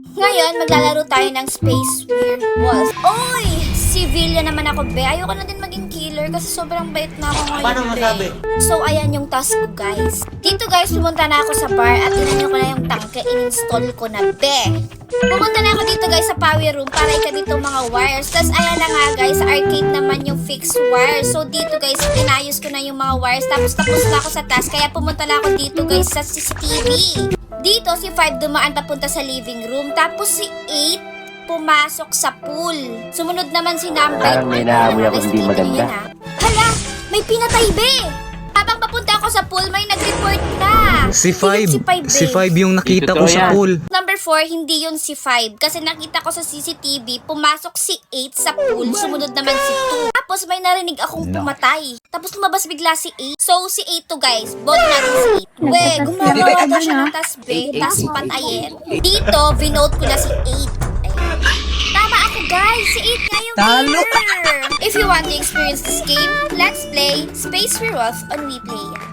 Ngayon, maglalaro tayo ng Space Werewolf. Oy! Civilian naman ako, be. Ayoko na din maging killer kasi sobrang bait na ako ngayon, Paano masabi? So, ayan yung task ko, guys. Dito, guys, pumunta na ako sa bar at tinanyo ko na yung tangke. In-install ko na, be. Pumunta na ako dito, guys, sa power room para ikabit itong mga wires. Tapos, ayan na nga, guys, sa arcade naman yung fixed wires. So, dito, guys, pinayos ko na yung mga wires. Tapos na ako sa task. Kaya pumunta na ako dito, guys, sa CCTV. Dito, si 5 dumaan papunta sa living room. Tapos, si 8 pumasok sa pool. Sumunod naman si number. Parang may naamoy ako hindi maganda. Hala! May pinatay, be! Habang papunta ako sa pool, may nag-report na. Si Hindi yun 5. be. Si 5 yung nakita Totoo ko sa yan. pool. Number 4, hindi yun si 5. Kasi nakita ko sa CCTV, pumasok si 8 sa pool. Sumunod naman si 2. Tapos may narinig akong pumatay. Tapos lumabas bigla si 8. So, si 8 to, guys. Vote natin si 8. We, gumagawa daw siya ng tasbe. Tas patayin. Dito, vinote ko na si 8. Tama ako, guys. Si 8 nga yung winner. If you want to experience this game, let's play Space Werewolf on WePlay.